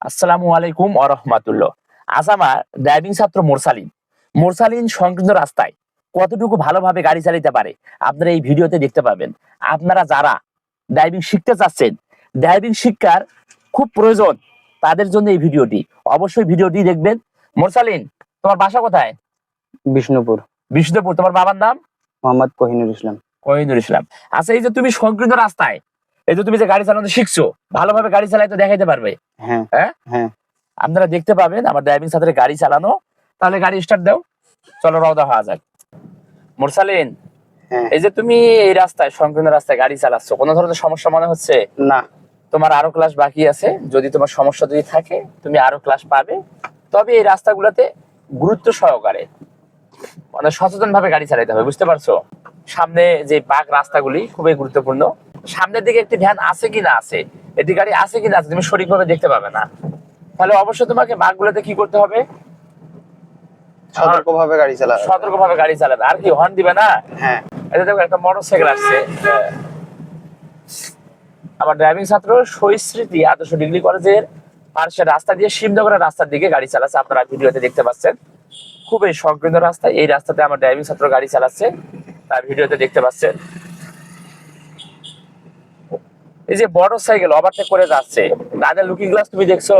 আসসালামু আলাইকুম ওয়া রাহমাতুল্লাহ। আজ আমার ড্রাইভিং ছাত্র মোরসালিন সংকীর্ণ রাস্তায় কতটুকু ভালোভাবে গাড়ি চালাতে পারে আপনারা এই ভিডিওতে দেখতে পাবেন। আপনারা যারা ড্রাইভিং শিখতে চাচ্ছেন, ড্রাইভিং শিক্ষার খুব প্রয়োজন, তাদের জন্য এই ভিডিওটি। অবশ্যই ভিডিওটি দেখবেন। মোরসালিন, তোমার বাসা কোথায়? বিষ্ণুপুর। বিষ্ণুপুর। তোমার বাবার নাম? মোহাম্মদ কোহিনুর ইসলাম। কোহিনুর ইসলাম। আচ্ছা, এই যে তুমি সংকীর্ণ রাস্তায় এই যে তুমি যে গাড়ি চালানো শিখছো, ভালোভাবে গাড়ি চালাতে দেখাইতে পারবে? হ্যাঁ হ্যাঁ, হ্যাঁ। আপনারা দেখতে পাবেন আমার ড্রাইভিং ছাত্রের গাড়ি চালানো। তাহলে গাড়ি স্টার্ট দাও, চলো রওনা হওয়া যাক। মোরসালিন, হ্যাঁ। এই যে তুমি এই রাস্তায় সংকীর্ণ রাস্তায় গাড়ি চালাচ্ছ, কোনো ধরনের সমস্যা মনে হচ্ছে? না। তোমার আরো ক্লাস বাকি আছে, যদি তোমার সমস্যা যদি থাকে তুমি আরো ক্লাস পাবে। তবে এই রাস্তাগুলোতে গুরুত্ব সহকারে মানে সচেতন ভাবে গাড়ি চালাতে হবে, বুঝতে পারছো? সামনে যে বাঁক রাস্তাগুলি খুবই গুরুত্বপূর্ণ। সামনের দিকে একটি ভ্যান আছে কি না আছে, একটি গাড়ি আছে কি না আছে, তুমি সঠিকভাবে দেখতে পাবে না। তাহলে অবশ্যই তোমাকে বাঁকগুলোতে কি করতে হবে? সতর্কভাবে গাড়ি চালাবে। সতর্কভাবে গাড়ি চালাবে। আর কি, হর্ন দিবে না? হ্যাঁ। এটা দেখো, একটা মোটরসাইকেল আসছে। আমার ড্রাইভিং ছাত্র শহীদ স্মৃতি আদর্শ ডিগ্রি কলেজের পার্শ্বের রাস্তা দিয়ে শিবনগরের রাস্তার দিকে গাড়ি চালাচ্ছে, আপনারা ভিডিওতে দেখতে পাচ্ছেন। খুবই সংকীর্ণ রাস্তা, এই রাস্তাতে আমার ড্রাইভিং ছাত্র গাড়ি চালাচ্ছে, তার ভিডিওতে দেখতে পাচ্ছেন। এই যে বড় সাইকেল ওভারটেক করে যাচ্ছে, তাদের লুকিং গ্লাস তুমি দেখছো?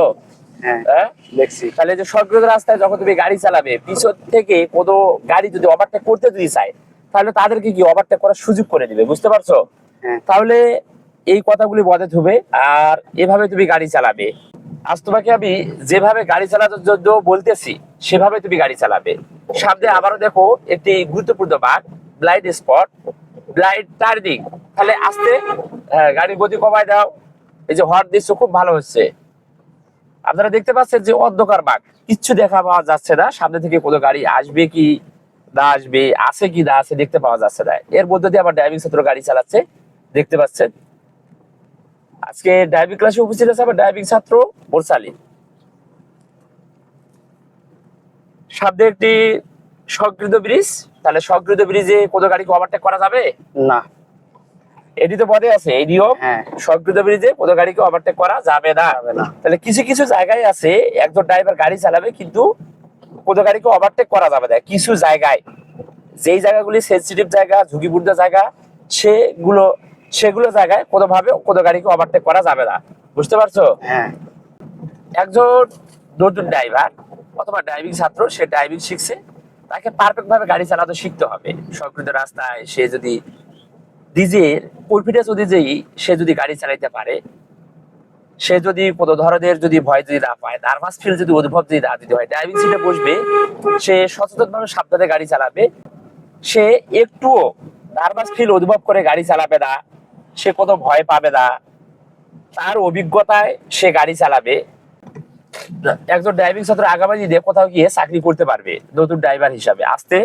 হ্যাঁ দেখছি। তাহলে যে সংকীর্ণ রাস্তায় যখন তুমি গাড়ি চালাবে, পিছন থেকে কোনো গাড়ি যদি ওভারটেক করতে যদি চায়, তাহলে তাদেরকে কি ওভারটেক করার সুযোগ করে দিবে, বুঝতে পারছো? হ্যাঁ। তাহলে এই কথাগুলি বদে হবে, আর এভাবে তুমি গাড়ি চালাবে। আজ তোমাকে আমি যেভাবে গাড়ি চালানোর জন্য বলতেছি সেভাবে তুমি গাড়ি চালাবে। সামনে আবারও দেখো একটি গুরুত্বপূর্ণ বাঁক, ব্লাইন্ড স্পট, ব্লাইন্ড টার্নিং। তাহলে আস্তে গাড়ির গতি কমায় দাও। এই যে হর্ন দিচ্ছ, খুব ভালো হচ্ছে। আপনারা দেখতে পাচ্ছেন যে অন্ধকার বাঁক, কিচ্ছু দেখা পাওয়া যাচ্ছে না, সামনে থেকে কোনো গাড়ি আসবে কি না আসবে, আছে কি না আছে দেখতে পাওয়া যাচ্ছে না। এর মধ্যে দিয়ে আমার ড্রাইভিং ছাত্র গাড়ি চালাচ্ছে, দেখতে পাচ্ছেন। আজকে ড্রাইভিং ক্লাসে উপস্থিত আছে আমার ড্রাইভিং ছাত্র মোরসালিন। সামনে একটি সংকীর্ণ ব্রিজ, তাহলে সংকীর্ণ ব্রিজে কোনো গাড়িকে ওভারটেক করা যাবে না। এটি তো পদে আছে, এই নিয়ম। হ্যাঁ। সংকীর্ণ ব্রিজে কোনো গাড়িকে ওভারটেক করা যাবে না। তাহলে কিছু কিছু জায়গায় আছে একজন ড্রাইভার গাড়ি চালাবে কিন্তু কোনো গাড়িকে ওভারটেক করা যাবে না। কিছু জায়গায়, যেই জায়গাগুলি সেনসিটিভ জায়গা, ঝুঁকিপূর্ণ জায়গা, সেগুলো জায়গায় কোনোভাবে কোনো গাড়িকে ওভারটেক করা যাবে না, বুঝতে পারছো? হ্যাঁ। একজন নতুন ড্রাইভার অথবা ড্রাইভিং ছাত্র, সে ড্রাইভিং শিখছে, তাকে পারফেক্ট ভাবে গাড়ি চালাতে শিখতে হবে। সংকীর্ণ রাস্তায় সে যদি নিজের কনফিডেন্স অনুযায়ী সে যদি গাড়ি চালাইতে পারে, সে যদি কোনো ধরনের যদি ভয় যদি না পায়, নার্ভাস ফিল যদি অনুভব যদি না দিতে হয়, ড্রাইভিং সিটে বসবে, সে সচেতন ভাবে সাবধানে গাড়ি চালাবে। সে একটুও নার্ভাস ফিল অনুভব করে গাড়ি চালাবে না, সে কোনো ভয় পাবে না, তার অভিজ্ঞতায় সে গাড়ি চালাবে। একজন ড্রাইভিং ছাত্র আগামী দিনে কোথাও গিয়ে চাকরি করতে পারবে নতুন ড্রাইভার হিসাবে। আসতে,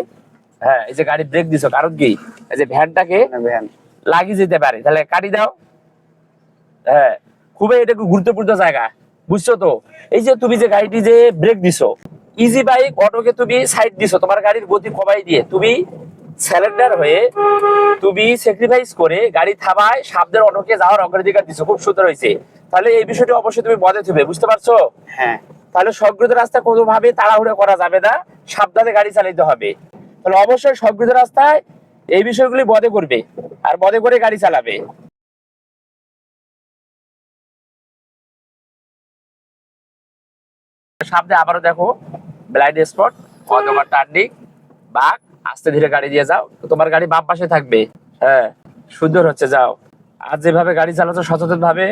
হ্যাঁ, এই যে গাড়ি ব্রেক দিছো, কারণ কি, এই যে ভ্যানটাকে ভ্যান লাগিয়ে যেতে পারে, তাহলে কাটি দাও। হ্যাঁ, খুবই এটা গুরুত্বপূর্ণ জায়গা, বুঝছো তো? এই যে তুমি যে গাড়িটি যে ব্রেক দিছো, ইজি বাইক অটোকে তুমি সাইড দিছো, তোমার গাড়ির গতি কমাই দিয়ে তুমি স্যালেন্ডার হয়ে তুমি স্যাক্রিফাইস করে গাড়ি থামায় সামনের অটোকে যাওয়ার অগ্রাধিকার দিছো, খুব সুন্দর হয়েছে। তাহলে এই বিষয়টি অবশ্যই তুমি মনে থাকবে, বুঝতে পারছো? হ্যাঁ। তাহলে সংকীর্ণ রাস্তায় কোনোভাবে তাড়াহুড়ো করা যাবে না, সাবধানে গাড়ি চালাতে হবে। তাহলে অবশ্যই সংকীর্ণ রাস্তায় এই বিষয়গুলি মনে করবে আর মনে করে গাড়ি চালাবে। সামনে আবারও দেখো ব্লাইন্ড স্পট, অন্ধকার টার্নিং, বাঁক, আস্তে ধীরে গাড়ি দিয়ে যাও, তো তোমার গাড়ি বাম পাশে থাকবে। হ্যাঁ, সুন্দর হচ্ছে, যাও। আর যেভাবে গাড়ি চালাচ্ছ সচেতন ভাবে,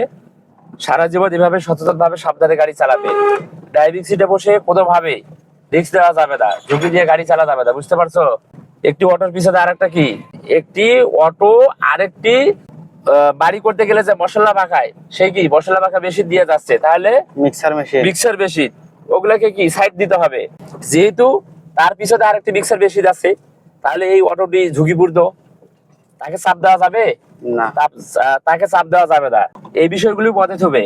সারা জীবন এভাবে সচেতন ভাবে সাবধানে গাড়ি চালাবে। ড্রাইভিং সিটে বসে কোনোভাবে রিস্ক দেওয়া যাবে না, ঝুঁকি দিয়ে গাড়ি চালা যাবে না, বুঝতে পারছো? একটি অটোর পিছনে আরেকটা কি, একটি অটো আরেকটি বাড়ি করতে গেলে যে মশলা মাখায়, সেই কি মশলা মাখা মেশিন দিয়ে যাচ্ছে, তাহলে মিক্সার মেশিন, ওগুলাকে কি সাইড দিতে হবে। যেহেতু তার পিছনে আরেকটি মিক্সার মেশিন আছে, তাহলে এই অটোটি ঝুঁকিপূর্ণ, তাকে চাপ দেওয়া যাবে না। তাকে চাপ দেওয়া যাবে না। এই বিষয়গুলি মনে হবে।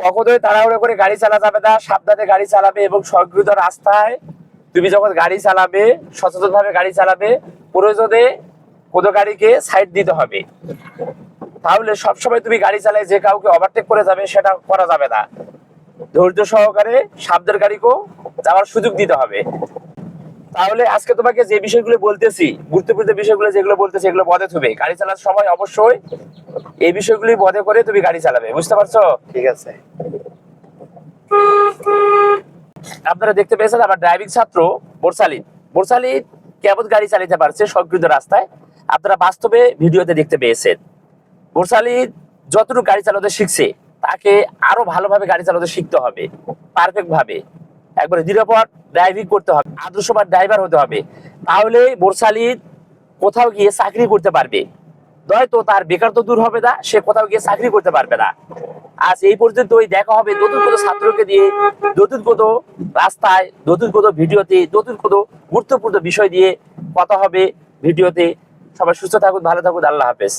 কখনোই তাড়াহুড়ো করে গাড়ি চালা যাবে না, সাবধানে গাড়ি চালাবে। এবং সংকীর্ণ রাস্তায় তুমি যখন গাড়ি চালাবে সচেতন ভাবে গাড়ি চালাবে, প্রয়োজনে কোনো গাড়িকে সাইড দিতে হবে। তাহলে সবসময় তুমি গাড়ি চালায় যে কাউকে ওভারটেক করে যাবে সেটা করা যাবে না। ধৈর্য সহকারে সাবধান গাড়িকেও যাওয়ার সুযোগ দিতে হবে। তাহলে আজকে তোমাকে যে বিষয়গুলো বলতেছি, গুরুত্বপূর্ণ বিষয়গুলো যেগুলো বলতেছি, এগুলো বদে থুবে গাড়ি চালানোর সময় অবশ্যই এই বিষয়গুলি বদে করে তুমি গাড়ি চালাবে, বুঝতে পারছো? ঠিক আছে। আপনারা দেখতে পেয়েছেন আমার ড্রাইভিং ছাত্র মোরসালিন কেমন গাড়ি চালাতে পারছে সংকীর্ণ রাস্তায়, আপনারা বাস্তবে ভিডিওতে দেখতে পেয়েছেন। মোরসালিন যতটুকু গাড়ি চালাতে শিখছে, তাকে আরো ভালোভাবে গাড়ি চালাতে শিখতে হবে, পারফেক্ট ভাবে একবারে নিরাপদ ড্রাইভিং করতে হবে, আদর্শবান ড্রাইভার হতে হবে। তাহলে মোরসালিন কোথাও গিয়ে চাকরি করতে পারবে, নয়তো তার বেকার তো দূর হবে না, সে কোথাও গিয়ে চাকরি করতে পারবে না। আজ এই পর্যন্তই, দেখা হবে নতুন কোনো ছাত্রকে দিয়ে, নতুন কোনো রাস্তায়, নতুন কোনো ভিডিওতে, নতুন কোনো গুরুত্বপূর্ণ বিষয় দিয়ে কথা হবে ভিডিওতে। সবাই সুস্থ থাকুন, ভালো থাকুন, আল্লাহ হাফেজ।